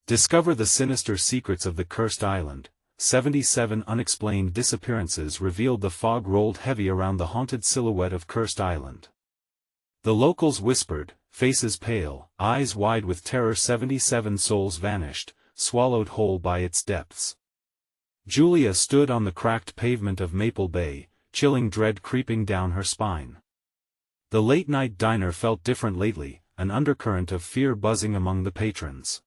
Discover the sinister secrets of the cursed island. 77 unexplained disappearances revealed the fog rolled heavy around the haunted silhouette of Cursed Island. The locals whispered, faces pale, eyes wide with terror. 77 souls vanished, swallowed whole by its depths. Julia stood on the cracked pavement of Maple Bay, chilling dread creeping down her spine. The late-night diner felt different lately, an undercurrent of fear buzzing among the patrons.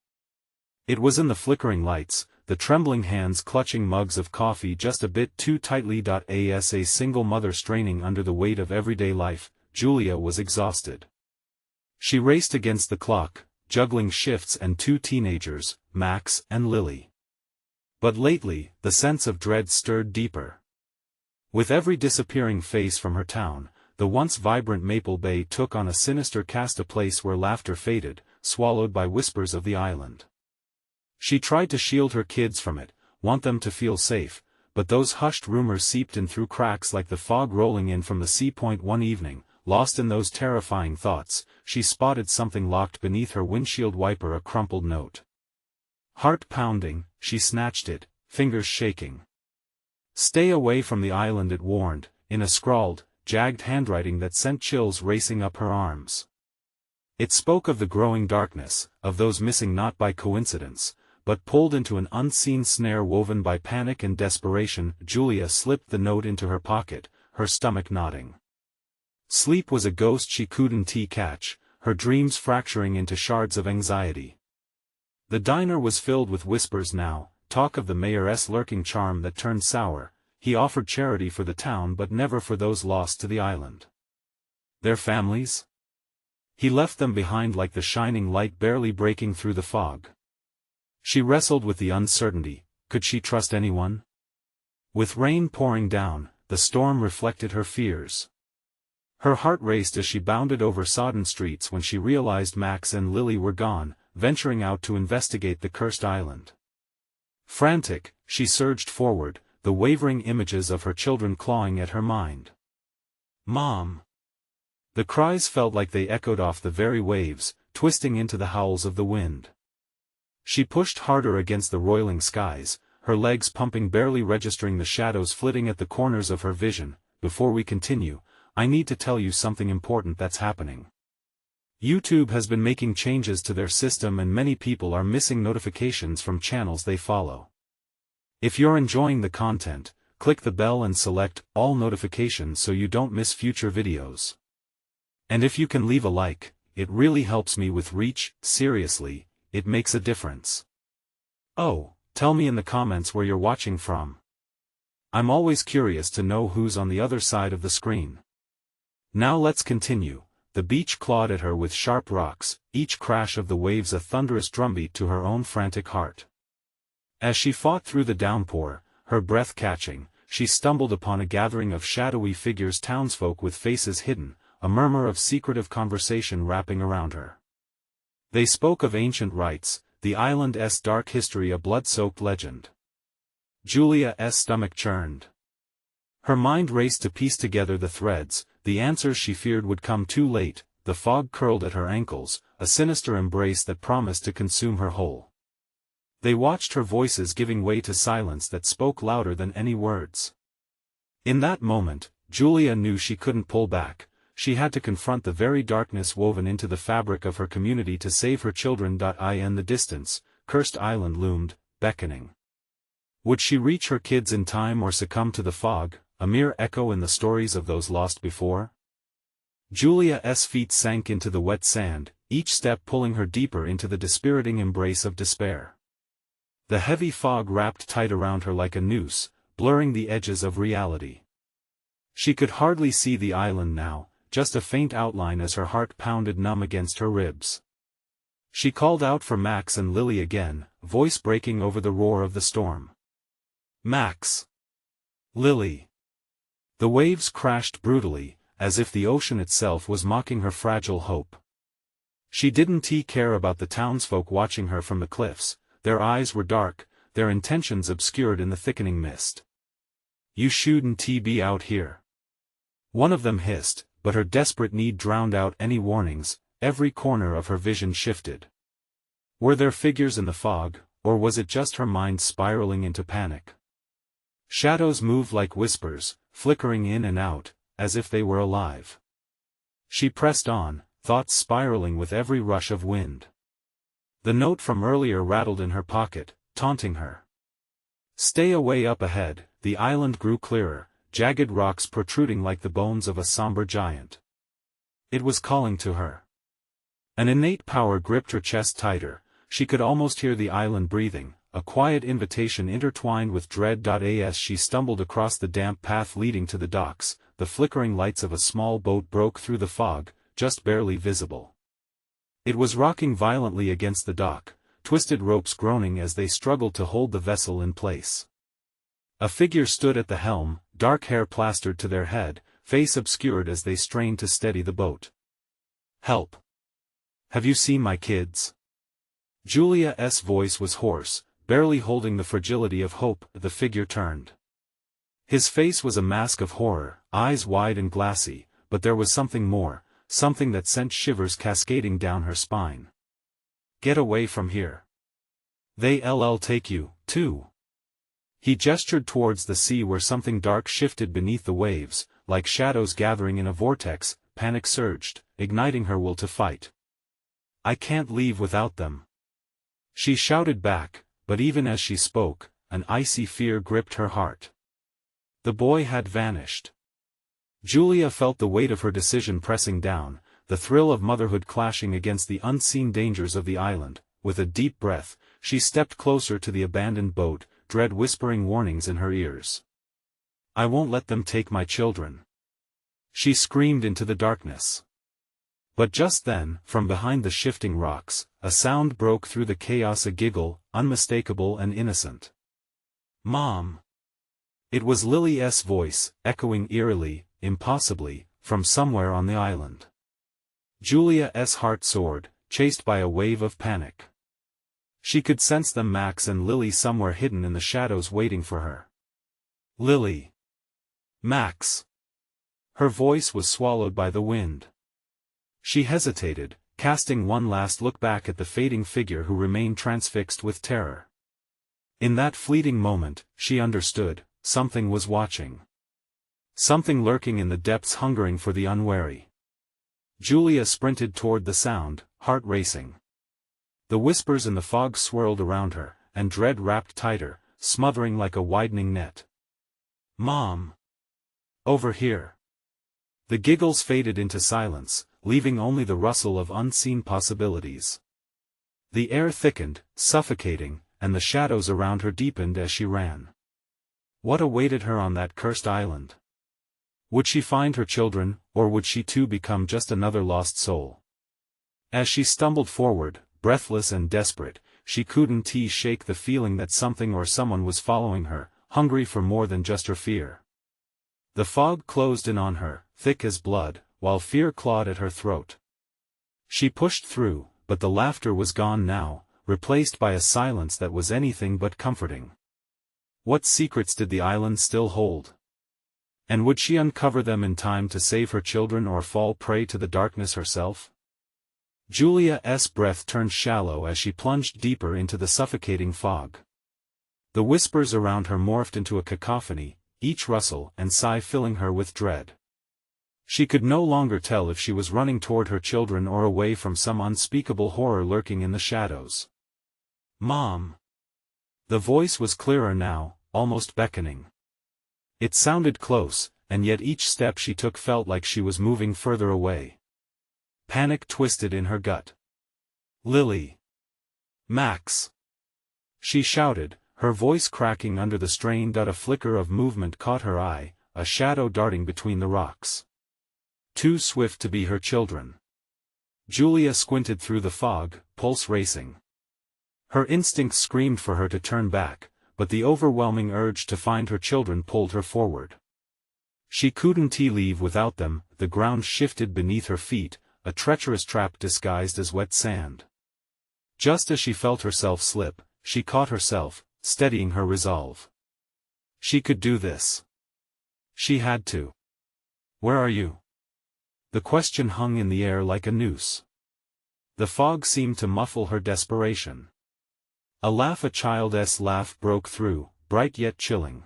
It was in the flickering lights, the trembling hands clutching mugs of coffee just a bit too tightly. As a single mother straining under the weight of everyday life, Julia was exhausted. She raced against the clock, juggling shifts and two teenagers, Max and Lily. But lately, the sense of dread stirred deeper. With every disappearing face from her town, the once vibrant Maple Bay took on a sinister cast, a place where laughter faded, swallowed by whispers of the island. She tried to shield her kids from it, want them to feel safe, but those hushed rumors seeped in through cracks like the fog rolling in from the sea. One evening, lost in those terrifying thoughts, she spotted something locked beneath her windshield wiper, a crumpled note. Heart pounding, she snatched it, fingers shaking. "Stay away from the island," it warned, in a scrawled, jagged handwriting that sent chills racing up her arms. It spoke of the growing darkness, of those missing not by coincidence, but pulled into an unseen snare woven by panic and desperation. Julia slipped the note into her pocket, her stomach knotting. Sleep was a ghost she couldn't catch, her dreams fracturing into shards of anxiety. The diner was filled with whispers now, talk of the mayor's lurking charm that turned sour. He offered charity for the town but never for those lost to the island. Their families? He left them behind like the shining light barely breaking through the fog. She wrestled with the uncertainty. Could she trust anyone? With rain pouring down, the storm reflected her fears. Her heart raced as she bounded over sodden streets when she realized Max and Lily were gone, venturing out to investigate the cursed island. Frantic, she surged forward, the wavering images of her children clawing at her mind. "Mom!" The cries felt like they echoed off the very waves, twisting into the howls of the wind. She pushed harder against the roiling skies, her legs pumping, barely registering the shadows flitting at the corners of her vision. "Before we continue, I need to tell you something important that's happening. YouTube has been making changes to their system and many people are missing notifications from channels they follow. If you're enjoying the content, click the bell and select all notifications so you don't miss future videos. And if you can leave a like, it really helps me with reach. Seriously, it makes a difference. Oh, tell me in the comments where you're watching from. I'm always curious to know who's on the other side of the screen. Now let's continue. The beach clawed at her with sharp rocks, each crash of the waves a thunderous drumbeat to her own frantic heart. As she fought through the downpour, her breath catching, she stumbled upon a gathering of shadowy figures, townsfolk with faces hidden, a murmur of secretive conversation wrapping around her. They spoke of ancient rites, the island's dark history, a blood-soaked legend. Julia's stomach churned. Her mind raced to piece together the threads, the answers she feared would come too late. The fog curled at her ankles, a sinister embrace that promised to consume her whole. They watched her voices giving way to silence that spoke louder than any words. In that moment, Julia knew she couldn't pull back. She had to confront the very darkness woven into the fabric of her community to save her children. In the distance, Cursed Island loomed, beckoning. Would she reach her kids in time or succumb to the fog, a mere echo in the stories of those lost before? Julia's feet sank into the wet sand, each step pulling her deeper into the dispiriting embrace of despair. The heavy fog wrapped tight around her like a noose, blurring the edges of reality. She could hardly see the island now, just a faint outline as her heart pounded numb against her ribs. She called out for Max and Lily again, voice breaking over the roar of the storm. "Max! Lily!" The waves crashed brutally, as if the ocean itself was mocking her fragile hope. She didn't care about the townsfolk watching her from the cliffs. Their eyes were dark, their intentions obscured in the thickening mist. "You shouldn't be out here," one of them hissed, but her desperate need drowned out any warnings. Every corner of her vision shifted. Were there figures in the fog, or was it just her mind spiraling into panic? Shadows moved like whispers, flickering in and out, as if they were alive. She pressed on, thoughts spiraling with every rush of wind. The note from earlier rattled in her pocket, taunting her. Stay away. Up ahead, the island grew clearer, jagged rocks protruding like the bones of a somber giant. It was calling to her. An innate power gripped her chest tighter. She could almost hear the island breathing, a quiet invitation intertwined with dread. As she stumbled across the damp path leading to the docks, the flickering lights of a small boat broke through the fog, just barely visible. It was rocking violently against the dock, twisted ropes groaning as they struggled to hold the vessel in place. A figure stood at the helm, dark hair plastered to their head, face obscured as they strained to steady the boat. "Help! Have you seen my kids?" Julia's voice was hoarse, barely holding the fragility of hope. The figure turned. His face was a mask of horror, eyes wide and glassy, but there was something more, something that sent shivers cascading down her spine. "Get away from here. They'll take you, too." He gestured towards the sea where something dark shifted beneath the waves, like shadows gathering in a vortex. Panic surged, igniting her will to fight. "I can't leave without them," she shouted back, but even as she spoke, an icy fear gripped her heart. The boy had vanished. Julia felt the weight of her decision pressing down, the thrill of motherhood clashing against the unseen dangers of the island. With a deep breath, she stepped closer to the abandoned boat, dread whispering warnings in her ears. "I won't let them take my children," she screamed into the darkness. But just then, from behind the shifting rocks, a sound broke through the chaos, a giggle, unmistakable and innocent. "Mom!" It was Lily's voice, echoing eerily, impossibly, from somewhere on the island. Julia's heart soared, chased by a wave of panic. She could sense them, Max and Lily, somewhere hidden in the shadows waiting for her. "Lily! Max!" Her voice was swallowed by the wind. She hesitated, casting one last look back at the fading figure who remained transfixed with terror. In that fleeting moment, she understood, something was watching. Something lurking in the depths, hungering for the unwary. Julia sprinted toward the sound, heart racing. The whispers in the fog swirled around her, and dread wrapped tighter, smothering like a widening net. "Mom! Over here!" The giggles faded into silence, leaving only the rustle of unseen possibilities. The air thickened, suffocating, and the shadows around her deepened as she ran. What awaited her on that cursed island? Would she find her children, or would she too become just another lost soul? As she stumbled forward, breathless and desperate, she couldn't shake the feeling that something or someone was following her, hungry for more than just her fear. The fog closed in on her, thick as blood, while fear clawed at her throat. She pushed through, but the laughter was gone now, replaced by a silence that was anything but comforting. What secrets did the island still hold? And would she uncover them in time to save her children or fall prey to the darkness herself? Julia's breath turned shallow as she plunged deeper into the suffocating fog. The whispers around her morphed into a cacophony, each rustle and sigh filling her with dread. She could no longer tell if she was running toward her children or away from some unspeakable horror lurking in the shadows. "Mom!" The voice was clearer now, almost beckoning. It sounded close, and yet each step she took felt like she was moving further away. Panic twisted in her gut. "Lily! Max!" she shouted, her voice cracking under the strain. A flicker of movement caught her eye, a shadow darting between the rocks. Too swift to be her children. Julia squinted through the fog, pulse racing. Her instincts screamed for her to turn back, but the overwhelming urge to find her children pulled her forward. She couldn't leave without them. The ground shifted beneath her feet, a treacherous trap disguised as wet sand. Just as she felt herself slip, she caught herself, steadying her resolve. She could do this. She had to. "Where are you?" The question hung in the air like a noose. The fog seemed to muffle her desperation. A child's laugh broke through, bright yet chilling.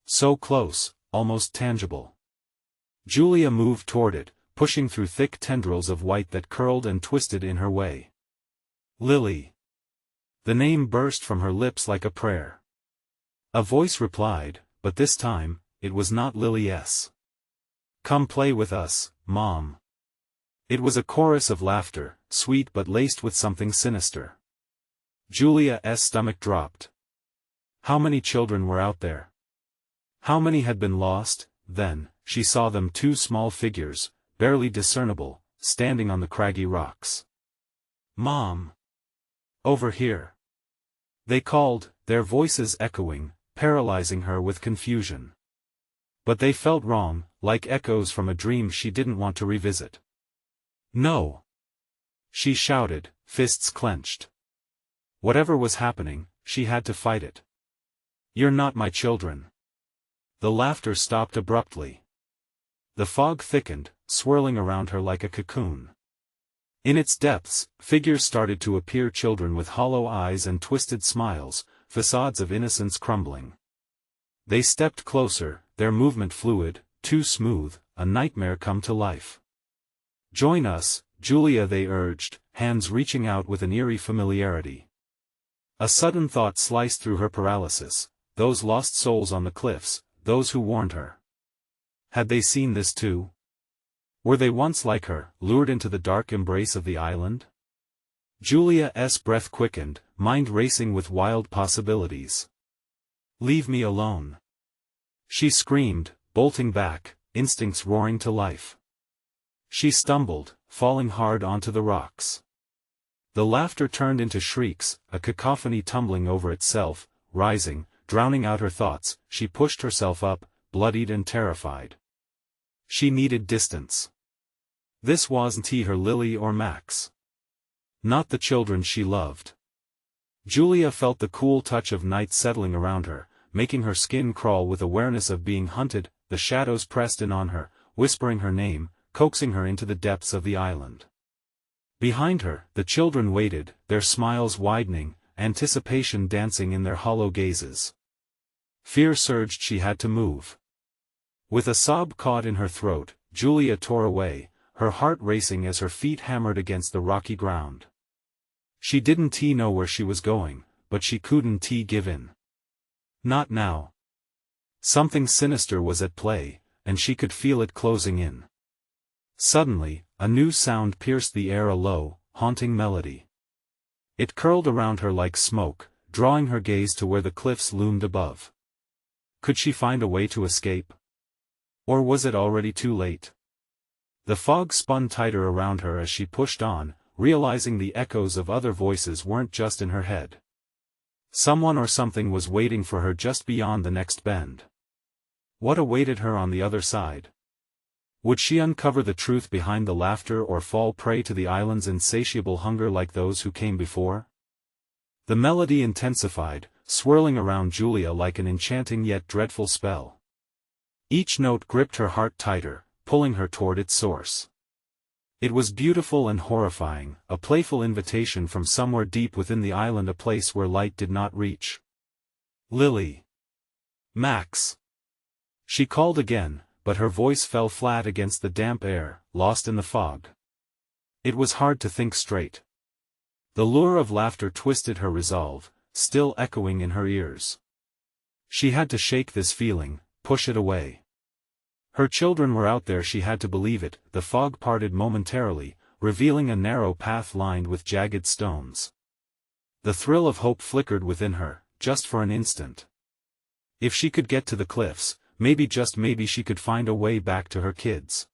So close, almost tangible. Julia moved toward it, pushing through thick tendrils of white that curled and twisted in her way. Lily. The name burst from her lips like a prayer. A voice replied, but this time, it was not Lily's. Come play with us, Mom. It was a chorus of laughter, sweet but laced with something sinister. Julia's stomach dropped. How many children were out there? How many had been lost? Then, she saw them, two small figures, barely discernible, standing on the craggy rocks. Mom! Over here! They called, their voices echoing, paralyzing her with confusion. But they felt wrong, like echoes from a dream she didn't want to revisit. No! She shouted, fists clenched. Whatever was happening, she had to fight it. You're not my children. The laughter stopped abruptly. The fog thickened, swirling around her like a cocoon. In its depths, figures started to appear, children with hollow eyes and twisted smiles, facades of innocence crumbling. They stepped closer, their movement fluid, too smooth, a nightmare come to life. Join us, Julia, they urged, hands reaching out with an eerie familiarity. A sudden thought sliced through her paralysis, those lost souls on the cliffs, those who warned her. Had they seen this too? Were they once like her, lured into the dark embrace of the island? Julia's breath quickened, mind racing with wild possibilities. Leave me alone! She screamed, bolting back, instincts roaring to life. She stumbled, falling hard onto the rocks. The laughter turned into shrieks, a cacophony tumbling over itself, rising, drowning out her thoughts. She pushed herself up, bloodied and terrified. She needed distance. This wasn't her Lily or Max. Not the children she loved. Julia felt the cool touch of night settling around her, making her skin crawl with awareness of being hunted. The shadows pressed in on her, whispering her name, coaxing her into the depths of the island. Behind her, the children waited, their smiles widening, anticipation dancing in their hollow gazes. Fear surged, she had to move. With a sob caught in her throat, Julia tore away, her heart racing as her feet hammered against the rocky ground. She didn't know where she was going, but she couldn't give in. Not now. Something sinister was at play, and she could feel it closing in. Suddenly, a new sound pierced the air, a low, haunting melody. It curled around her like smoke, drawing her gaze to where the cliffs loomed above. Could she find a way to escape? Or was it already too late? The fog spun tighter around her as she pushed on, realizing the echoes of other voices weren't just in her head. Someone or something was waiting for her just beyond the next bend. What awaited her on the other side? Would she uncover the truth behind the laughter or fall prey to the island's insatiable hunger like those who came before? The melody intensified, swirling around Julia like an enchanting yet dreadful spell. Each note gripped her heart tighter, pulling her toward its source. It was beautiful and horrifying, a playful invitation from somewhere deep within the island, a place where light did not reach. Lily. Max. She called again, but her voice fell flat against the damp air, lost in the fog. It was hard to think straight. The lure of laughter twisted her resolve, still echoing in her ears. She had to shake this feeling, push it away. Her children were out there, she had to believe it. The fog parted momentarily, revealing a narrow path lined with jagged stones. The thrill of hope flickered within her, just for an instant. If she could get to the cliffs, maybe, just maybe, she could find a way back to her kids.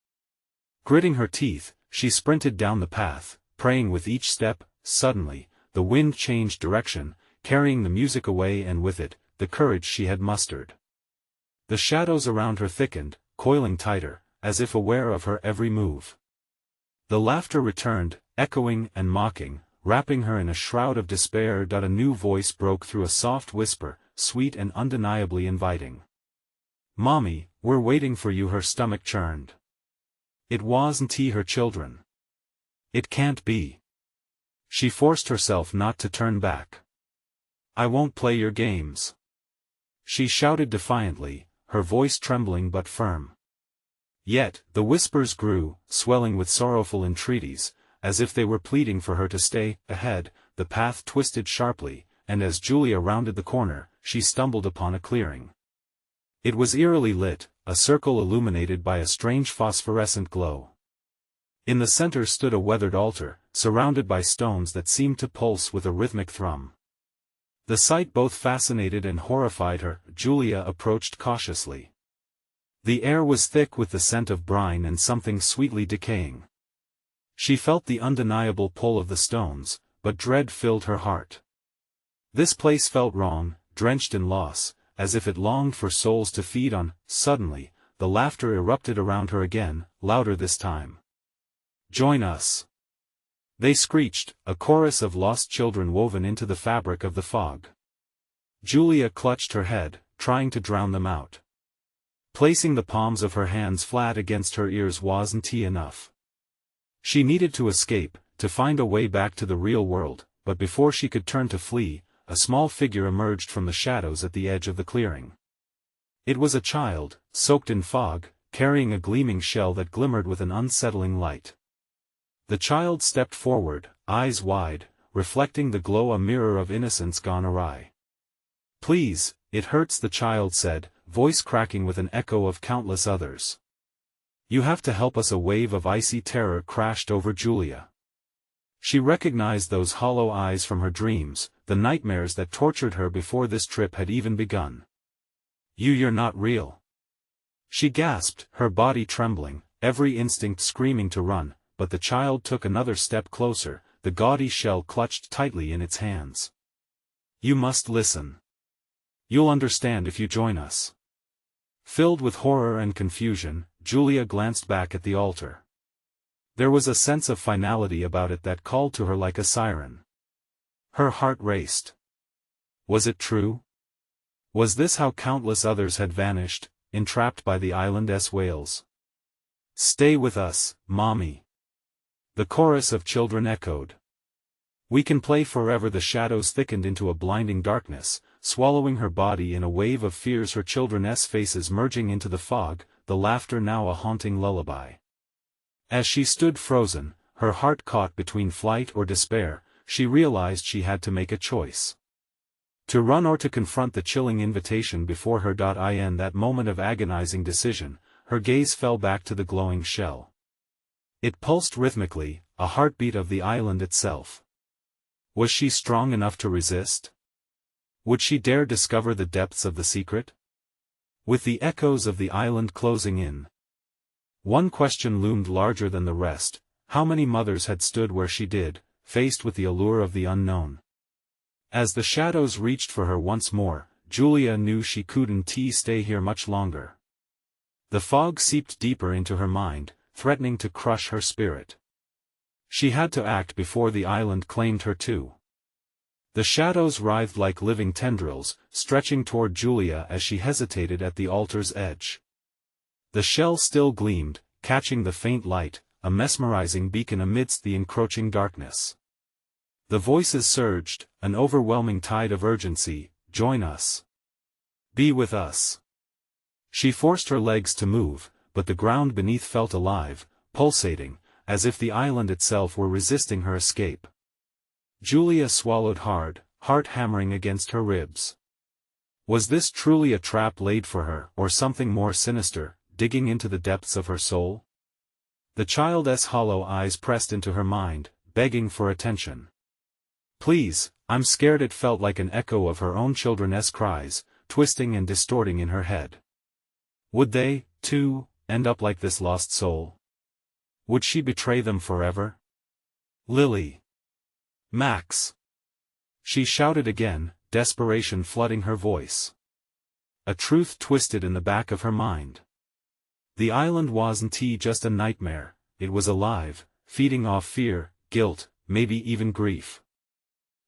Gritting her teeth, she sprinted down the path, praying with each step. Suddenly, the wind changed direction, carrying the music away, and with it, the courage she had mustered. The shadows around her thickened, coiling tighter, as if aware of her every move. The laughter returned, echoing and mocking, wrapping her in a shroud of despair. A new voice broke through, a soft whisper, sweet and undeniably inviting. Mommy, we're waiting for you. Her stomach churned. It wasn't her children. It can't be. She forced herself not to turn back. "I won't play your games," she shouted defiantly, her voice trembling but firm. Yet, the whispers grew, swelling with sorrowful entreaties, as if they were pleading for her to stay. Ahead, the path twisted sharply, and as Julia rounded the corner, she stumbled upon a clearing. It was eerily lit, a circle illuminated by a strange phosphorescent glow. In the center stood a weathered altar, surrounded by stones that seemed to pulse with a rhythmic thrum. The sight both fascinated and horrified her. Julia approached cautiously. The air was thick with the scent of brine and something sweetly decaying. She felt the undeniable pull of the stones, but dread filled her heart. This place felt wrong, drenched in loss, as if it longed for souls to feed on. Suddenly, the laughter erupted around her again, louder this time. "Join us!" they screeched, a chorus of lost children woven into the fabric of the fog. Julia clutched her head, trying to drown them out. Placing the palms of her hands flat against her ears wasn't enough. She needed to escape, to find a way back to the real world, but before she could turn to flee, a small figure emerged from the shadows at the edge of the clearing. It was a child, soaked in fog, carrying a gleaming shell that glimmered with an unsettling light. The child stepped forward, eyes wide, reflecting the glow, a mirror of innocence gone awry. "Please, it hurts," the child said, voice cracking with an echo of countless others. "You have to help us." A wave of icy terror crashed over Julia. She recognized those hollow eyes from her dreams, the nightmares that tortured her before this trip had even begun. You're not real," she gasped, her body trembling, every instinct screaming to run, but the child took another step closer, the gaudy shell clutched tightly in its hands. "You must listen. You'll understand if you join us." Filled with horror and confusion, Julia glanced back at the altar. There was a sense of finality about it that called to her like a siren. Her heart raced. Was it true? Was this how countless others had vanished, entrapped by the island's wails? "Stay with us, Mommy," the chorus of children echoed. "We can play forever." The shadows thickened into a blinding darkness, swallowing her body in a wave of fears, her children's faces merging into the fog, the laughter now a haunting lullaby. As she stood frozen, her heart caught between flight or despair, she realized she had to make a choice. To run or to confront the chilling invitation before her. In that moment of agonizing decision, her gaze fell back to the glowing shell. It pulsed rhythmically, a heartbeat of the island itself. Was she strong enough to resist? Would she dare discover the depths of the secret? With the echoes of the island closing in, one question loomed larger than the rest: how many mothers had stood where she did, faced with the allure of the unknown? As the shadows reached for her once more, Julia knew she couldn't stay here much longer. The fog seeped deeper into her mind, threatening to crush her spirit. She had to act before the island claimed her too. The shadows writhed like living tendrils, stretching toward Julia as she hesitated at the altar's edge. The shell still gleamed, catching the faint light, a mesmerizing beacon amidst the encroaching darkness. The voices surged, an overwhelming tide of urgency: "Join us. Be with us." She forced her legs to move, but the ground beneath felt alive, pulsating, as if the island itself were resisting her escape. Julia swallowed hard, heart hammering against her ribs. Was this truly a trap laid for her, or something more sinister, digging into the depths of her soul? The child's hollow eyes pressed into her mind, begging for attention. "Please, I'm scared." It felt like an echo of her own children's cries, twisting and distorting in her head. Would they, too, end up like this lost soul? Would she betray them forever? "Lily! Max!" she shouted again, desperation flooding her voice. A truth twisted in the back of her mind. The island wasn't just a nightmare, it was alive, feeding off fear, guilt, maybe even grief.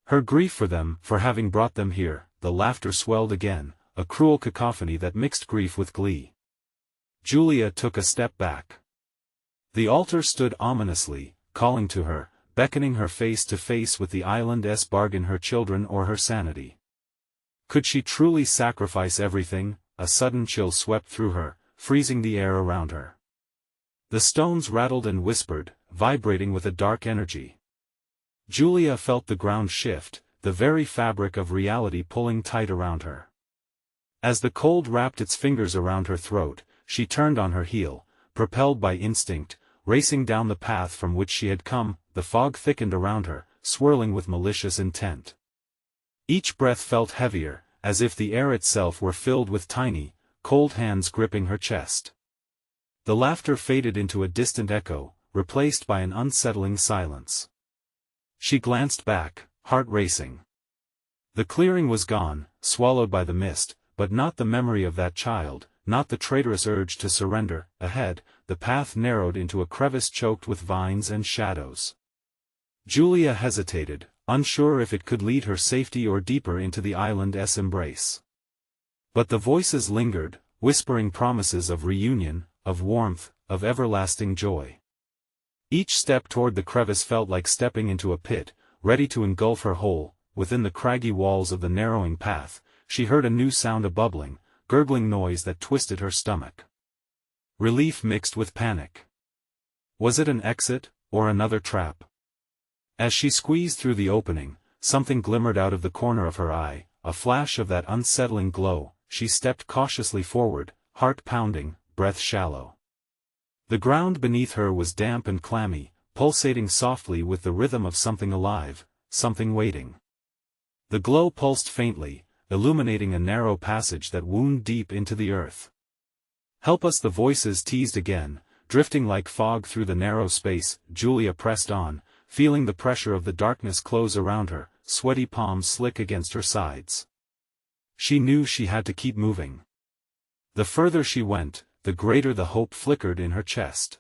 Her grief for them, for having brought them here. The laughter swelled again, a cruel cacophony that mixed grief with glee. Julia took a step back. The altar stood ominously, calling to her, beckoning her face to face with the island's bargain, her children or her sanity. Could she truly sacrifice everything? A sudden chill swept through her, freezing the air around her. The stones rattled and whispered, vibrating with a dark energy. Julia felt the ground shift, the very fabric of reality pulling tight around her. As the cold wrapped its fingers around her throat, she turned on her heel, propelled by instinct, racing down the path from which she had come. The fog thickened around her, swirling with malicious intent. Each breath felt heavier, as if the air itself were filled with tiny, cold hands gripping her chest. The laughter faded into a distant echo, replaced by an unsettling silence. She glanced back, heart racing. The clearing was gone, swallowed by the mist, but not the memory of that child, not the traitorous urge to surrender. Ahead, the path narrowed into a crevice choked with vines and shadows. Julia hesitated, unsure if it could lead her safely or deeper into the island's embrace. But the voices lingered, whispering promises of reunion, of warmth, of everlasting joy. Each step toward the crevice felt like stepping into a pit, ready to engulf her whole. Within the craggy walls of the narrowing path, she heard a new sound, a bubbling, gurgling noise that twisted her stomach. Relief mixed with panic. Was it an exit, or another trap? As she squeezed through the opening, something glimmered out of the corner of her eye, a flash of that unsettling glow. She stepped cautiously forward, heart pounding, breath shallow. The ground beneath her was damp and clammy, pulsating softly with the rhythm of something alive, something waiting. The glow pulsed faintly, illuminating a narrow passage that wound deep into the earth. "Help us," the voices teased again, drifting like fog through the narrow space. Julia pressed on, feeling the pressure of the darkness close around her, sweaty palms slick against her sides. She knew she had to keep moving. The further she went, the greater the hope flickered in her chest.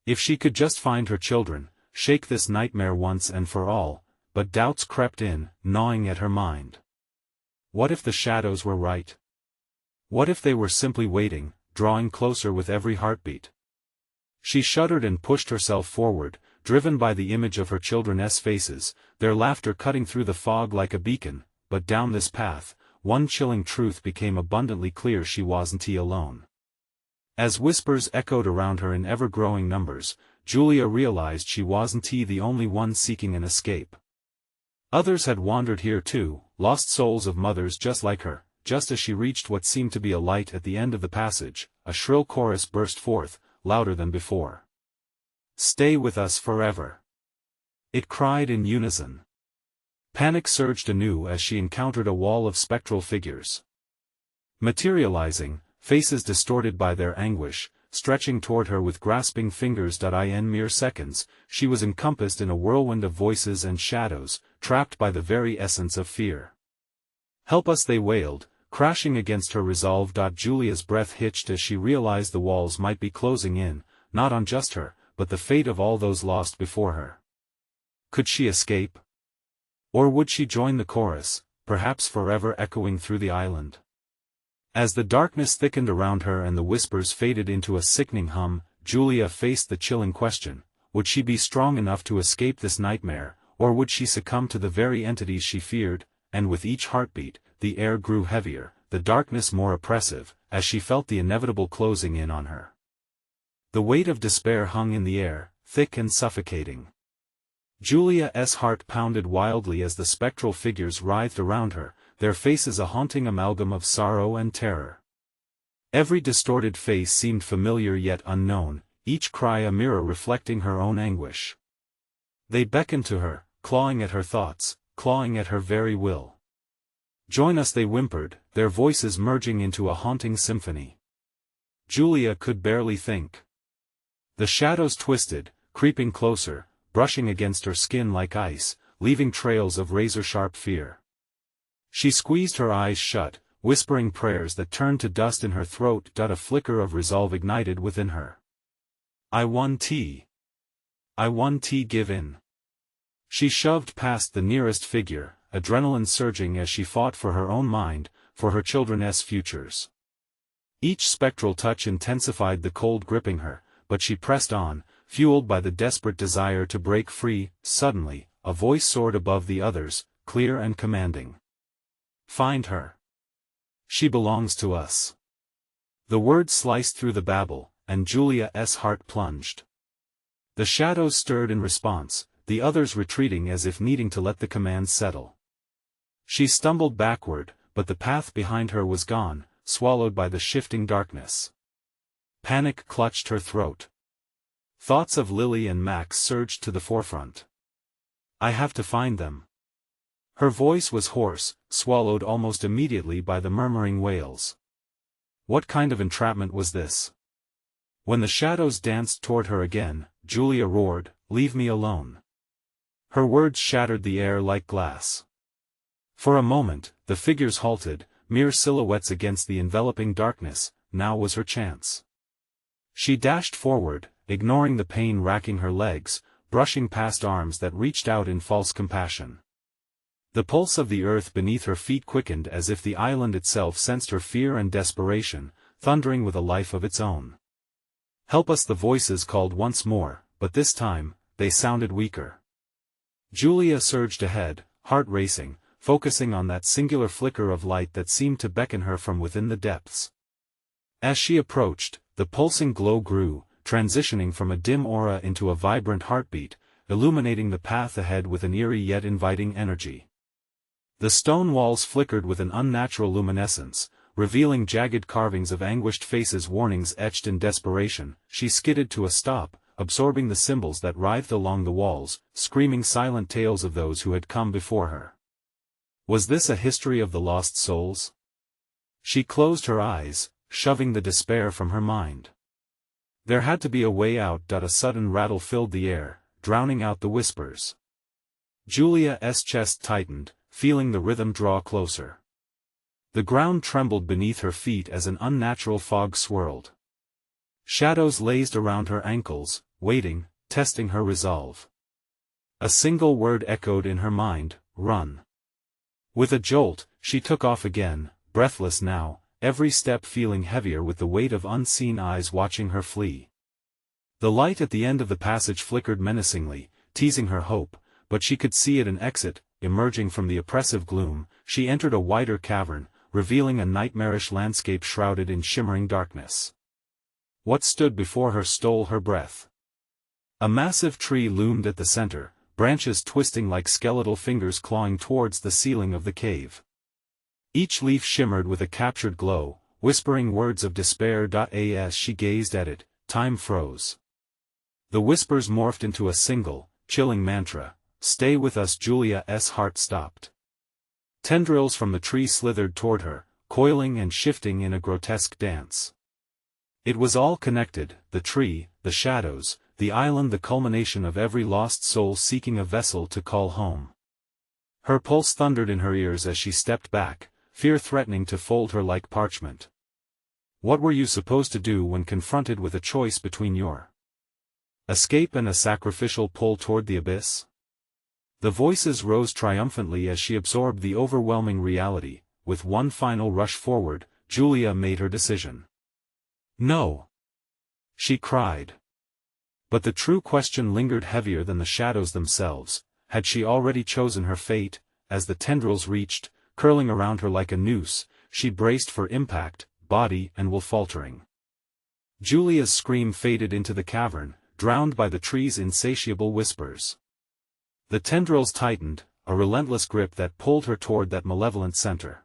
If she could just find her children, shake this nightmare once and for all. But doubts crept in, gnawing at her mind. What if the shadows were right? What if they were simply waiting, drawing closer with every heartbeat? She shuddered and pushed herself forward, driven by the image of her children's faces, their laughter cutting through the fog like a beacon. But down this path, one chilling truth became abundantly clear: she wasn't alone. As whispers echoed around her in ever-growing numbers, Julia realized she wasn't the only one seeking an escape. Others had wandered here too, lost souls of mothers just like her. Just as she reached what seemed to be a light at the end of the passage, a shrill chorus burst forth, louder than before. "Stay with us forever!" it cried in unison. Panic surged anew as she encountered a wall of spectral figures. Materializing, faces distorted by their anguish, stretching toward her with grasping fingers. In mere seconds, she was encompassed in a whirlwind of voices and shadows, trapped by the very essence of fear. "Help us," they wailed, crashing against her resolve. Julia's breath hitched as she realized the walls might be closing in, not on just her, but the fate of all those lost before her. Could she escape? Or would she join the chorus, perhaps forever echoing through the island? As the darkness thickened around her and the whispers faded into a sickening hum, Julia faced the chilling question: would she be strong enough to escape this nightmare, or would she succumb to the very entities she feared? And with each heartbeat, the air grew heavier, the darkness more oppressive, as she felt the inevitable closing in on her. The weight of despair hung in the air, thick and suffocating. Julia's heart pounded wildly as the spectral figures writhed around her, their faces a haunting amalgam of sorrow and terror. Every distorted face seemed familiar yet unknown, each cry a mirror reflecting her own anguish. They beckoned to her, clawing at her thoughts, clawing at her very will. "Join us," they whimpered, their voices merging into a haunting symphony. Julia could barely think. The shadows twisted, creeping closer, brushing against her skin like ice, leaving trails of razor-sharp fear. She squeezed her eyes shut, whispering prayers that turned to dust in her throat. A flicker of resolve ignited within her. I won't give in." She shoved past the nearest figure, adrenaline surging as she fought for her own mind, for her children's futures. Each spectral touch intensified the cold gripping her, but she pressed on, fueled by the desperate desire to break free. Suddenly, a voice soared above the others, clear and commanding. "Find her. She belongs to us." The words sliced through the babble, and Julia's heart plunged. The shadows stirred in response, the others retreating as if needing to let the command settle. She stumbled backward, but the path behind her was gone, swallowed by the shifting darkness. Panic clutched her throat. Thoughts of Lily and Max surged to the forefront. "I have to find them." Her voice was hoarse, swallowed almost immediately by the murmuring wails. What kind of entrapment was this? When the shadows danced toward her again, Julia roared, "Leave me alone." Her words shattered the air like glass. For a moment, the figures halted, mere silhouettes against the enveloping darkness. Now was her chance. She dashed forward, ignoring the pain racking her legs, brushing past arms that reached out in false compassion. The pulse of the earth beneath her feet quickened as if the island itself sensed her fear and desperation, thundering with a life of its own. "Help us!" the voices called once more, but this time, they sounded weaker. Julia surged ahead, heart racing, focusing on that singular flicker of light that seemed to beckon her from within the depths. As she approached, the pulsing glow grew, transitioning from a dim aura into a vibrant heartbeat, illuminating the path ahead with an eerie yet inviting energy. The stone walls flickered with an unnatural luminescence, revealing jagged carvings of anguished faces, warnings etched in desperation. She skidded to a stop, absorbing the symbols that writhed along the walls, screaming silent tales of those who had come before her. Was this a history of the lost souls? She closed her eyes, shoving the despair from her mind. There had to be a way out. A sudden rattle filled the air, drowning out the whispers. Julia's chest tightened, feeling the rhythm draw closer. The ground trembled beneath her feet as an unnatural fog swirled. Shadows lazed around her ankles, waiting, testing her resolve. A single word echoed in her mind: run. With a jolt, she took off again, breathless now, every step feeling heavier with the weight of unseen eyes watching her flee. The light at the end of the passage flickered menacingly, teasing her hope, but she could see it an exit. Emerging from the oppressive gloom, she entered a wider cavern, revealing a nightmarish landscape shrouded in shimmering darkness. What stood before her stole her breath. A massive tree loomed at the center, branches twisting like skeletal fingers clawing towards the ceiling of the cave. Each leaf shimmered with a captured glow, whispering words of despair. As she gazed at it, time froze. The whispers morphed into a single, chilling mantra: "Stay with us." Julia's heart stopped. Tendrils from the tree slithered toward her, coiling and shifting in a grotesque dance. It was all connected: the tree, the shadows, the island, the culmination of every lost soul seeking a vessel to call home. Her pulse thundered in her ears as she stepped back, fear threatening to fold her like parchment. What were you supposed to do when confronted with a choice between your escape and a sacrificial pull toward the abyss? The voices rose triumphantly as she absorbed the overwhelming reality. With one final rush forward, Julia made her decision. "No!" she cried. But the true question lingered heavier than the shadows themselves. Had she already chosen her fate? As the tendrils reached, curling around her like a noose, she braced for impact, body and will faltering. Julia's scream faded into the cavern, drowned by the tree's insatiable whispers. The tendrils tightened, a relentless grip that pulled her toward that malevolent center.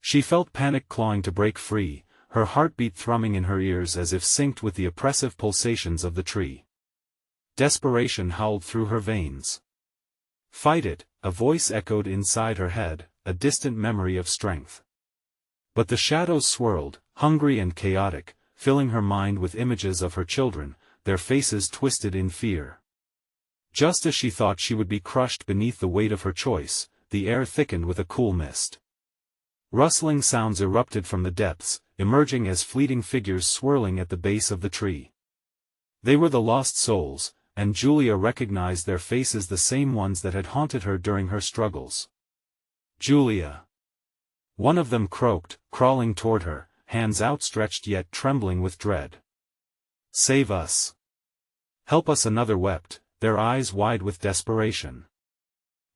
She felt panic clawing to break free, her heartbeat thrumming in her ears as if synced with the oppressive pulsations of the tree. Desperation howled through her veins. "Fight it," a voice echoed inside her head, a distant memory of strength. But the shadows swirled, hungry and chaotic, filling her mind with images of her children, their faces twisted in fear. Just as she thought she would be crushed beneath the weight of her choice, the air thickened with a cool mist. Rustling sounds erupted from the depths, emerging as fleeting figures swirling at the base of the tree. They were the lost souls, and Julia recognized their faces, the same ones that had haunted her during her struggles. "Julia!" One of them croaked, crawling toward her, hands outstretched yet trembling with dread. "Save us! "Help us!" another wept, their eyes wide with desperation.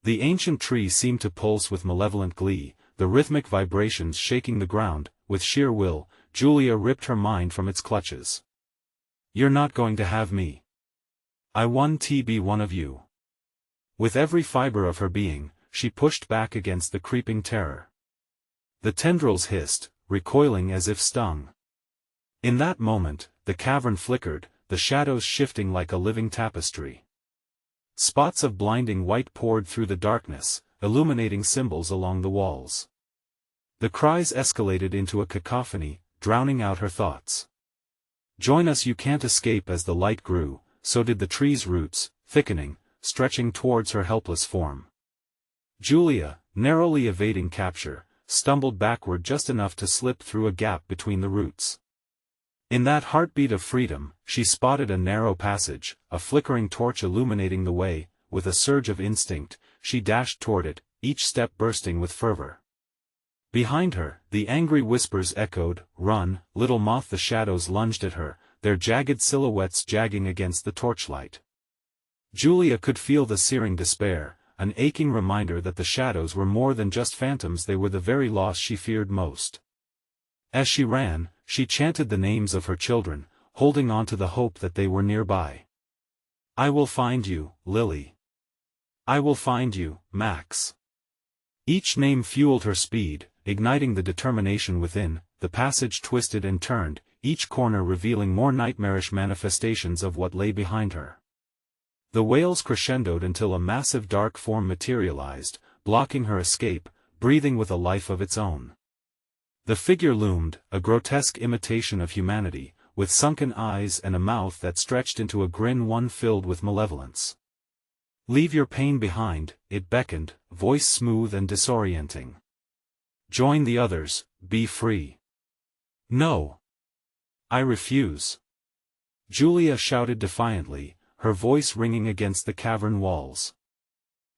The ancient tree seemed to pulse with malevolent glee, the rhythmic vibrations shaking the ground. With sheer will, Julia ripped her mind from its clutches. "You're not going to have me. I want to be one of you." With every fiber of her being, she pushed back against the creeping terror. The tendrils hissed, recoiling as if stung. In that moment, the cavern flickered, the shadows shifting like a living tapestry. Spots of blinding white poured through the darkness, illuminating symbols along the walls. The cries escalated into a cacophony, drowning out her thoughts. "Join us, you can't escape!" As the light grew, so did the tree's roots, thickening, stretching towards her helpless form. Julia, narrowly evading capture, stumbled backward just enough to slip through a gap between the roots. In that heartbeat of freedom, she spotted a narrow passage, a flickering torch illuminating the way. With a surge of instinct, she dashed toward it, each step bursting with fervor. Behind her, the angry whispers echoed, "Run, little moth!" The shadows lunged at her, their jagged silhouettes jagging against the torchlight. Julia could feel the searing despair, an aching reminder that the shadows were more than just phantoms, they were the very loss she feared most. As she ran, she chanted the names of her children, holding on to the hope that they were nearby. "I will find you, Lily. I will find you, Max." Each name fueled her speed, igniting the determination within. The passage twisted and turned, each corner revealing more nightmarish manifestations of what lay behind her. The wails crescendoed until a massive dark form materialized, blocking her escape, breathing with a life of its own. The figure loomed, a grotesque imitation of humanity, with sunken eyes and a mouth that stretched into a grin, one filled with malevolence. "Leave your pain behind," it beckoned, voice smooth and disorienting. "Join the others, be free." "No. I refuse." Julia shouted defiantly, her voice ringing against the cavern walls.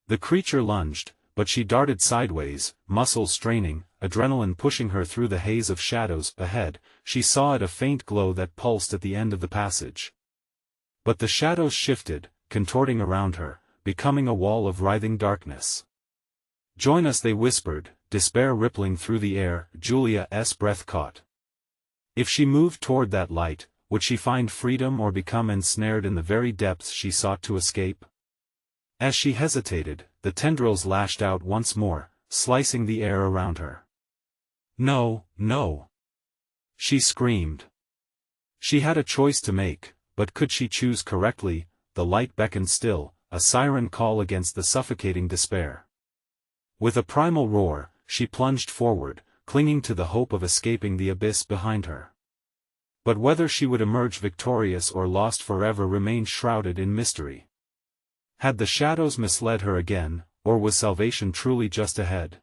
The creature lunged, but she darted sideways, muscles straining, adrenaline pushing her through the haze of shadows. Ahead, she saw a faint glow that pulsed at the end of the passage. But the shadows shifted, contorting around her, becoming a wall of writhing darkness. "Join us," they whispered, despair rippling through the air. Julia's breath caught. If she moved toward that light, would she find freedom or become ensnared in the very depths she sought to escape? As she hesitated, the tendrils lashed out once more, slicing the air around her. "No, no!" she screamed. She had a choice to make, but could she choose correctly? The light beckoned still, a siren call against the suffocating despair. With a primal roar, she plunged forward, clinging to the hope of escaping the abyss behind her. But whether she would emerge victorious or lost forever remained shrouded in mystery. Had the shadows misled her again, or was salvation truly just ahead?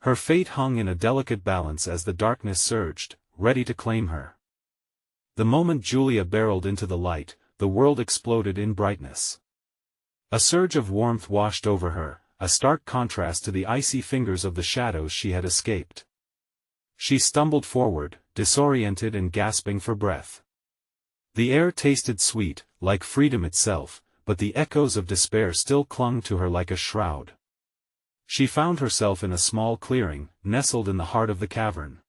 Her fate hung in a delicate balance as the darkness surged, ready to claim her. The moment Julia barreled into the light, the world exploded in brightness. A surge of warmth washed over her, a stark contrast to the icy fingers of the shadows she had escaped. She stumbled forward, disoriented and gasping for breath. The air tasted sweet, like freedom itself, but the echoes of despair still clung to her like a shroud. She found herself in a small clearing, nestled in the heart of the cavern.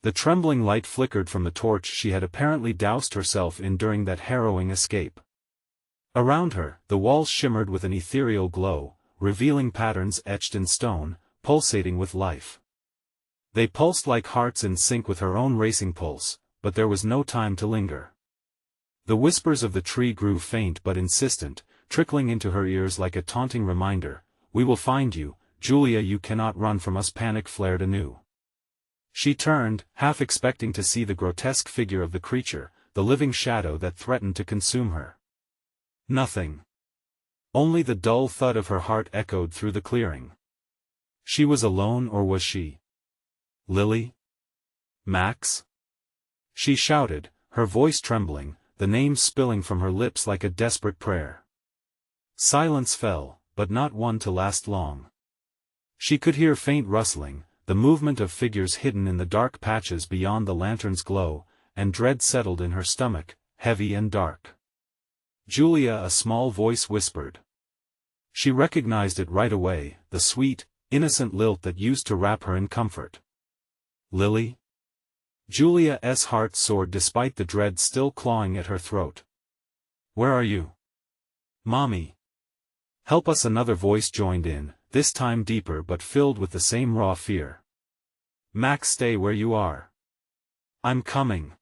The trembling light flickered from the torch she had apparently doused herself in during that harrowing escape. Around her, the walls shimmered with an ethereal glow, revealing patterns etched in stone, pulsating with life. They pulsed like hearts in sync with her own racing pulse, but there was no time to linger. The whispers of the tree grew faint but insistent, trickling into her ears like a taunting reminder. "We will find you, Julia, you cannot run from us." Panic flared anew. She turned, half expecting to see the grotesque figure of the creature, the living shadow that threatened to consume her. Nothing. Only the dull thud of her heart echoed through the clearing. She was alone, or was she? Lily? Max? She shouted, her voice trembling, the names spilling from her lips like a desperate prayer. Silence fell, but not one to last long. She could hear faint rustling, the movement of figures hidden in the dark patches beyond the lantern's glow, and dread settled in her stomach, heavy and dark. Julia, a small voice whispered. She recognized it right away, the sweet, innocent lilt that used to wrap her in comfort. Lily? Julia's heart soared despite the dread still clawing at her throat. Where are you? Mommy. Help us, another voice joined in, this time deeper but filled with the same raw fear. Max, stay where you are. I'm coming.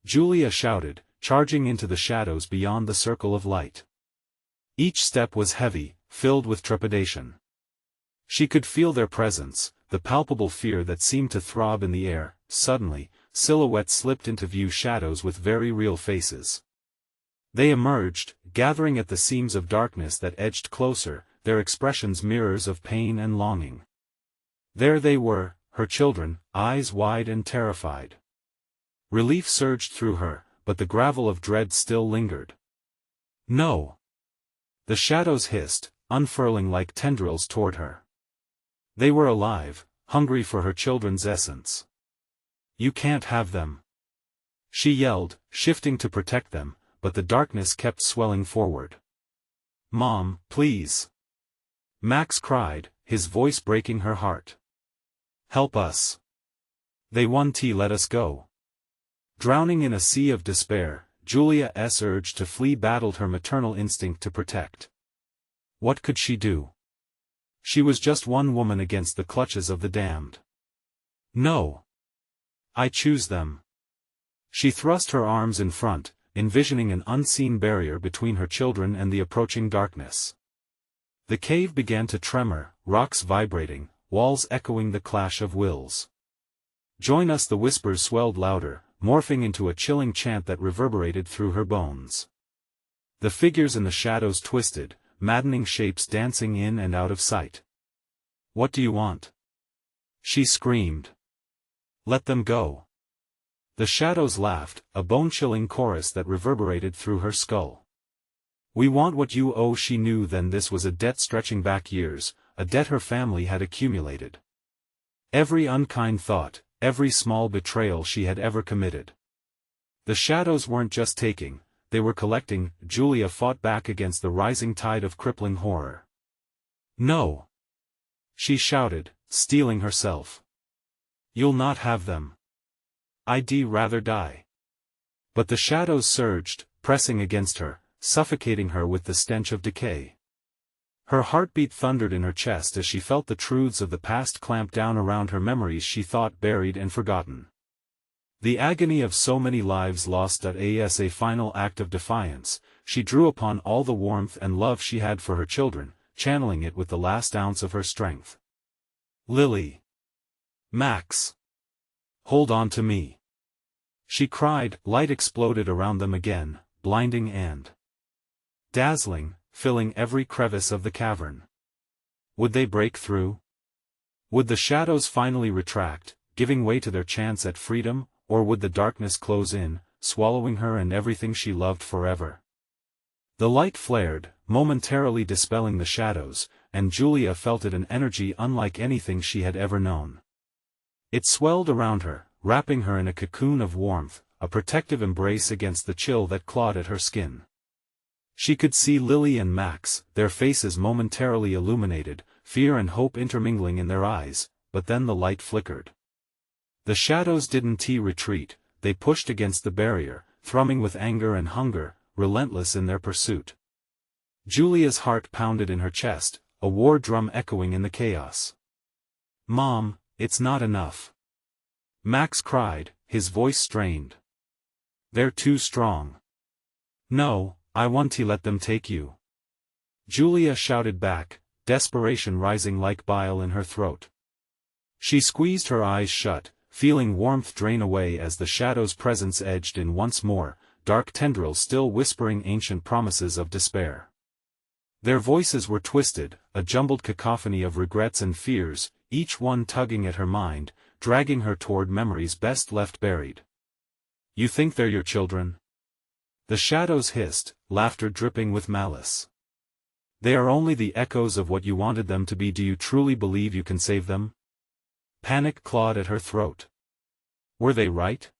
Julia shouted, charging into the shadows beyond the circle of light. Each step was heavy, filled with trepidation. She could feel their presence, the palpable fear that seemed to throb in the air. Suddenly, silhouettes slipped into view, shadows with very real faces. They emerged, gathering at the seams of darkness that edged closer, their expressions mirrors of pain and longing. There they were, her children, eyes wide and terrified. Relief surged through her, but the gravel of dread still lingered. No! The shadows hissed, unfurling like tendrils toward her. They were alive, hungry for her children's essence. You can't have them. She yelled, shifting to protect them, but the darkness kept swelling forward. Mom, please! Max cried, his voice breaking her heart. Help us! They won't let us go. Drowning in a sea of despair, Julia's urge to flee battled her maternal instinct to protect. What could she do? She was just one woman against the clutches of the damned. No! I choose them. She thrust her arms in front, envisioning an unseen barrier between her children and the approaching darkness. The cave began to tremor, rocks vibrating, walls echoing the clash of wills. Join us, the whispers swelled louder, morphing into a chilling chant that reverberated through her bones. The figures in the shadows twisted, maddening shapes dancing in and out of sight. What do you want? She screamed. Let them go. The shadows laughed, a bone-chilling chorus that reverberated through her skull. We want what you owe. She knew then this was a debt stretching back years, a debt her family had accumulated. Every unkind thought, every small betrayal she had ever committed. The shadows weren't just taking, they were collecting. Julia fought back against the rising tide of crippling horror. No! She shouted, steeling herself. You'll not have them. I'd rather die. But the shadows surged, pressing against her, suffocating her with the stench of decay. Her heartbeat thundered in her chest as she felt the truths of the past clamp down around her, memories she thought buried and forgotten. The agony of so many lives lost. As a final act of defiance, she drew upon all the warmth and love she had for her children, channeling it with the last ounce of her strength. Lily! Max! Hold on to me! She cried. Light exploded around them again, blinding and dazzling, filling every crevice of the cavern. Would they break through? Would the shadows finally retract, giving way to their chance at freedom, or would the darkness close in, swallowing her and everything she loved forever? The light flared, momentarily dispelling the shadows, and Julia felt it, an energy unlike anything she had ever known. It swelled around her, wrapping her in a cocoon of warmth, a protective embrace against the chill that clawed at her skin. She could see Lily and Max, their faces momentarily illuminated, fear and hope intermingling in their eyes, but then the light flickered. The shadows didn't retreat, they pushed against the barrier, thrumming with anger and hunger, relentless in their pursuit. Julia's heart pounded in her chest, a war drum echoing in the chaos. Mom, it's not enough. Max cried, his voice strained. They're too strong. No, I want to let them take you. Julia shouted back, desperation rising like bile in her throat. She squeezed her eyes shut, feeling warmth drain away as the shadow's presence edged in once more, dark tendrils still whispering ancient promises of despair. Their voices were twisted, a jumbled cacophony of regrets and fears, each one tugging at her mind, dragging her toward memories best left buried. You think they're your children? The shadows hissed, laughter dripping with malice. They are only the echoes of what you wanted them to be. Do you truly believe you can save them? Panic clawed at her throat. Were they right?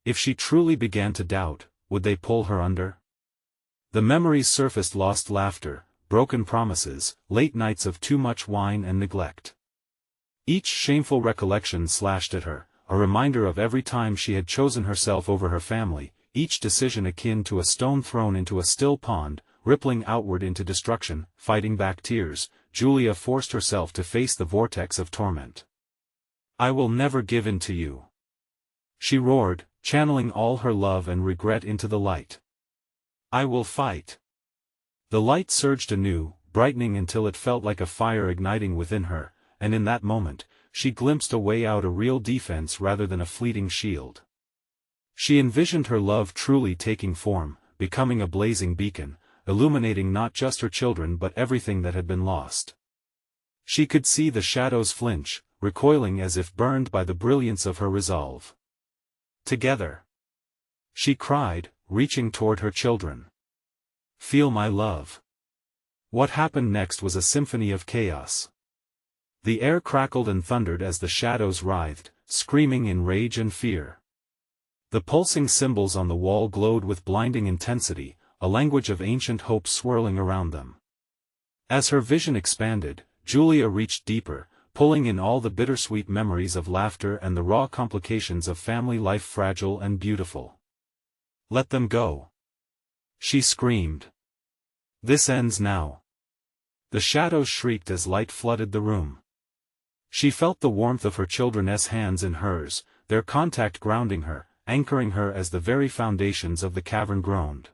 If she truly began to doubt, would they pull her under? The memories surfaced: lost laughter, broken promises, late nights of too much wine and neglect. Each shameful recollection slashed at her, a reminder of every time she had chosen herself over her family, each decision akin to a stone thrown into a still pond, rippling outward into destruction. Fighting back tears, Julia forced herself to face the vortex of torment. "I will never give in to you," she roared, channeling all her love and regret into the light. "I will fight." The light surged anew, brightening until it felt like a fire igniting within her, and in that moment, she glimpsed a way out, a real defense rather than a fleeting shield. She envisioned her love truly taking form, becoming a blazing beacon, illuminating not just her children but everything that had been lost. She could see the shadows flinch, recoiling as if burned by the brilliance of her resolve. "Together!" she cried, reaching toward her children. "Feel my love." What happened next was a symphony of chaos. The air crackled and thundered as the shadows writhed, screaming in rage and fear. The pulsing symbols on the wall glowed with blinding intensity, a language of ancient hope swirling around them. As her vision expanded, Julia reached deeper, pulling in all the bittersweet memories of laughter and the raw complications of family life, fragile and beautiful. "Let them go!" she screamed. "This ends now." The shadows shrieked as light flooded the room. She felt the warmth of her children's hands in hers, their contact grounding her, anchoring her as the very foundations of the cavern groaned.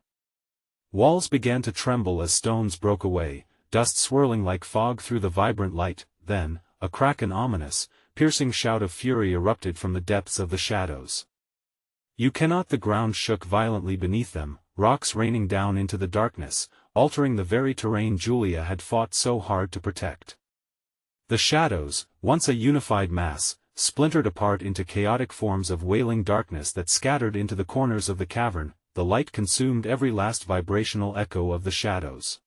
Walls began to tremble as stones broke away, dust swirling like fog through the vibrant light. Then, a crack, an ominous, piercing shout of fury erupted from the depths of the shadows. "You cannot!" The ground shook violently beneath them, rocks raining down into the darkness, altering the very terrain Julia had fought so hard to protect. The shadows, once a unified mass, splintered apart into chaotic forms of wailing darkness that scattered into the corners of the cavern. The light consumed every last vibrational echo of the shadows.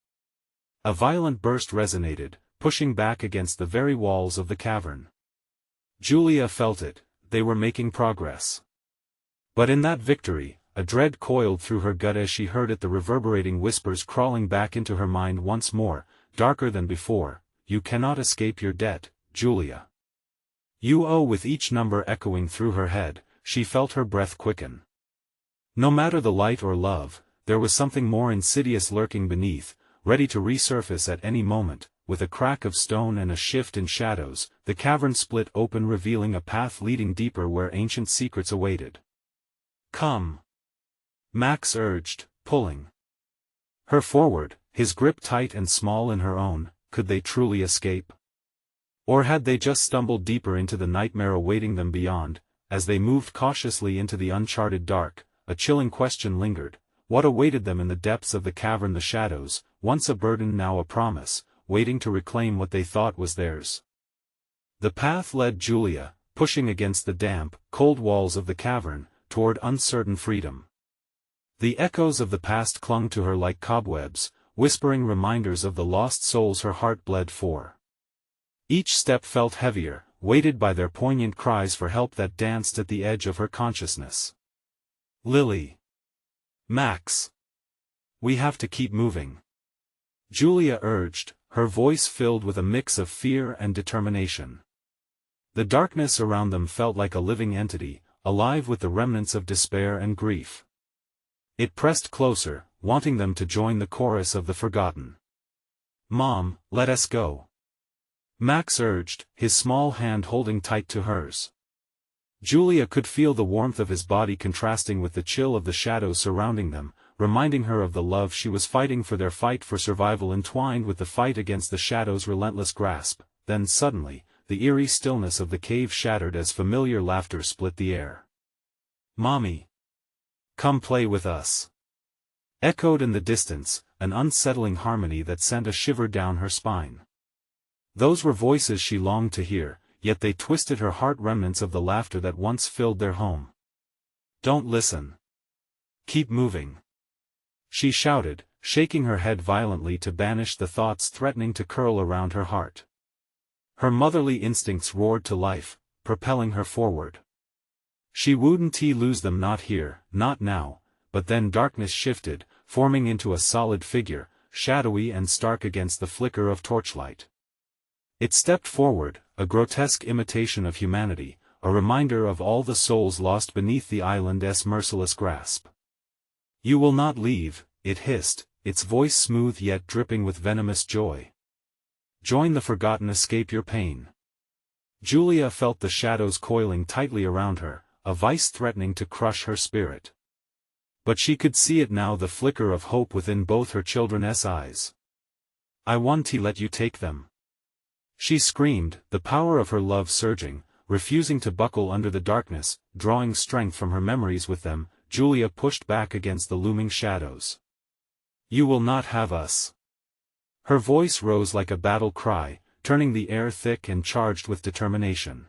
A violent burst resonated, pushing back against the very walls of the cavern. Julia felt it, they were making progress. But in that victory, a dread coiled through her gut as she heard it, the reverberating whispers crawling back into her mind once more, darker than before. "You cannot escape your debt, Julia. You owe." With each number echoing through her head, she felt her breath quicken. No matter the light or love, there was something more insidious lurking beneath, ready to resurface at any moment. With a crack of stone and a shift in shadows, the cavern split open, revealing a path leading deeper where ancient secrets awaited. "Come," Max urged, pulling her forward, his grip tight and small in her own. Could they truly escape? Or had they just stumbled deeper into the nightmare awaiting them beyond? As they moved cautiously into the uncharted dark, a chilling question lingered. What awaited them in the depths of the cavern? The shadows, once a burden now a promise, waiting to reclaim what they thought was theirs. The path led Julia, pushing against the damp, cold walls of the cavern, toward uncertain freedom. The echoes of the past clung to her like cobwebs, whispering reminders of the lost souls her heart bled for. Each step felt heavier, weighted by their poignant cries for help that danced at the edge of her consciousness. "Lily. Max. We have to keep moving," Julia urged, her voice filled with a mix of fear and determination. The darkness around them felt like a living entity, alive with the remnants of despair and grief. It pressed closer, wanting them to join the chorus of the forgotten. "Mom, let us go," Max urged, his small hand holding tight to hers. Julia could feel the warmth of his body contrasting with the chill of the shadows surrounding them, reminding her of the love she was fighting for, their fight for survival entwined with the fight against the shadows' relentless grasp. Then suddenly, the eerie stillness of the cave shattered as familiar laughter split the air. "Mommy. Come play with us," echoed in the distance, an unsettling harmony that sent a shiver down her spine. Those were voices she longed to hear, yet they twisted her heart, remnants of the laughter that once filled their home. "Don't listen. Keep moving," she shouted, shaking her head violently to banish the thoughts threatening to curl around her heart. Her motherly instincts roared to life, propelling her forward. She wouldn't lose them, not here, not now. But then darkness shifted, forming into a solid figure, shadowy and stark against the flicker of torchlight. It stepped forward, a grotesque imitation of humanity, a reminder of all the souls lost beneath the island's merciless grasp. "You will not leave," it hissed, its voice smooth yet dripping with venomous joy. "Join the forgotten, escape your pain." Julia felt the shadows coiling tightly around her, a vice threatening to crush her spirit. But she could see it now, the flicker of hope within both her children's eyes. "I want to let you take them," she screamed, the power of her love surging, refusing to buckle under the darkness, drawing strength from her memories with them. Julia pushed back against the looming shadows. "You will not have us." Her voice rose like a battle cry, turning the air thick and charged with determination.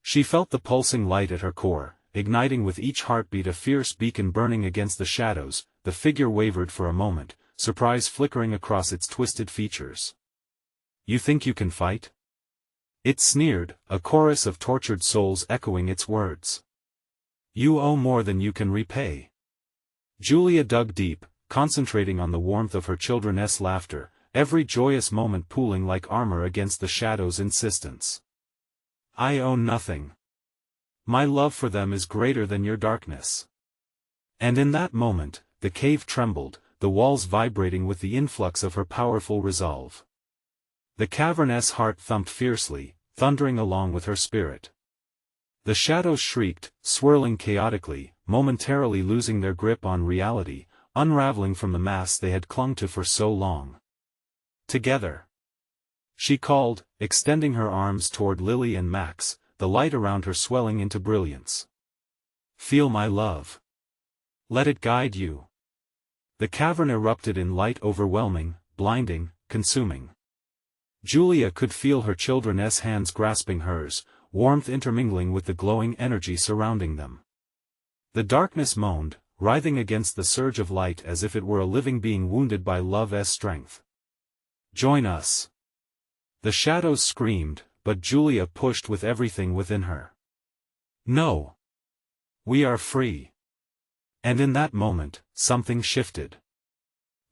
She felt the pulsing light at her core, igniting with each heartbeat, a fierce beacon burning against the shadows. The figure wavered for a moment, surprise flickering across its twisted features. "You think you can fight?" it sneered, a chorus of tortured souls echoing its words. "You owe more than you can repay." Julia dug deep, concentrating on the warmth of her children's laughter, every joyous moment pooling like armor against the shadows' insistence. "I own nothing. My love for them is greater than your darkness." And in that moment, the cave trembled, the walls vibrating with the influx of her powerful resolve. The cavern's heart thumped fiercely, thundering along with her spirit. The shadows shrieked, swirling chaotically, momentarily losing their grip on reality, unraveling from the mass they had clung to for so long. "Together!" she called, extending her arms toward Lily and Max, the light around her swelling into brilliance. "Feel my love. Let it guide you." The cavern erupted in light, overwhelming, blinding, consuming. Julia could feel her children's hands grasping hers, warmth intermingling with the glowing energy surrounding them. The darkness moaned, writhing against the surge of light as if it were a living being wounded by love's strength. "Join us!" The shadows screamed, but Julia pushed with everything within her. "No! We are free!" And in that moment, something shifted.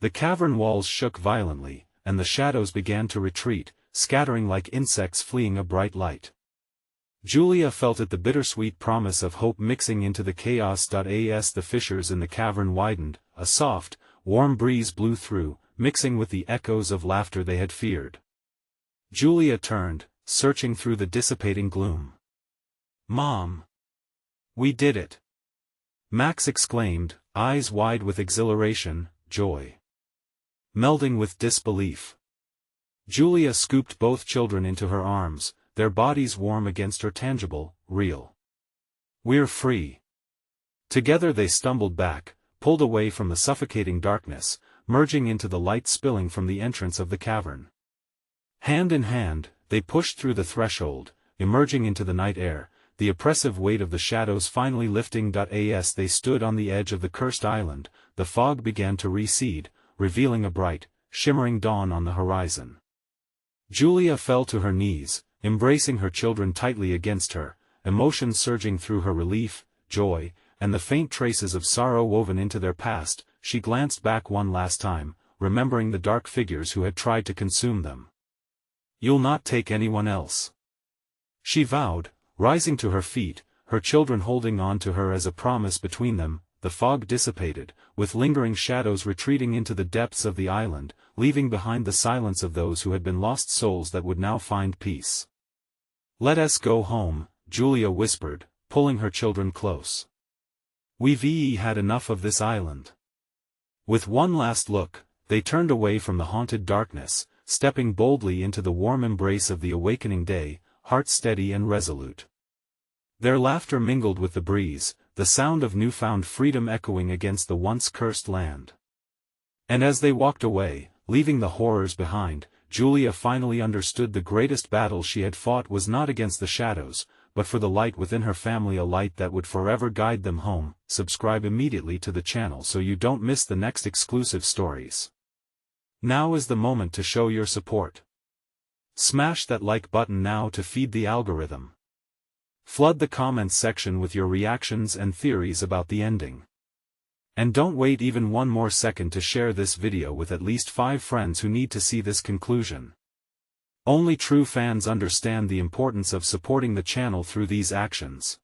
The cavern walls shook violently, and the shadows began to retreat, scattering like insects fleeing a bright light. Julia felt it, the bittersweet promise of hope mixing into the chaos. As the fissures in the cavern widened, a soft, warm breeze blew through, mixing with the echoes of laughter they had feared. Julia turned, searching through the dissipating gloom. "Mom! We did it!" Max exclaimed, eyes wide with exhilaration, joy melding with disbelief. Julia scooped both children into her arms, their bodies warm against her, tangible, real. "We're free." Together they stumbled back, pulled away from the suffocating darkness, merging into the light spilling from the entrance of the cavern. Hand in hand, they pushed through the threshold, emerging into the night air, the oppressive weight of the shadows finally lifting. As they stood on the edge of the cursed island, the fog began to recede, revealing a bright, shimmering dawn on the horizon. Julia fell to her knees, embracing her children tightly against her, emotion surging through her, relief, joy, and the faint traces of sorrow woven into their past. She glanced back one last time, remembering the dark figures who had tried to consume them. "You'll not take anyone else," she vowed, rising to her feet, her children holding on to her as a promise between them. The fog dissipated, with lingering shadows retreating into the depths of the island, leaving behind the silence of those who had been lost souls that would now find peace. "Let us go home," Julia whispered, pulling her children close. "We've had enough of this island." With one last look, they turned away from the haunted darkness, stepping boldly into the warm embrace of the awakening day, hearts steady and resolute. Their laughter mingled with the breeze, the sound of newfound freedom echoing against the once cursed land. And as they walked away, leaving the horrors behind, Julia finally understood the greatest battle she had fought was not against the shadows, but for the light within her family, a light that would forever guide them home. Subscribe immediately to the channel so you don't miss the next exclusive stories. Now is the moment to show your support. Smash that like button now to feed the algorithm. Flood the comments section with your reactions and theories about the ending. And don't wait even one more second to share this video with at least 5 friends who need to see this conclusion. Only true fans understand the importance of supporting the channel through these actions.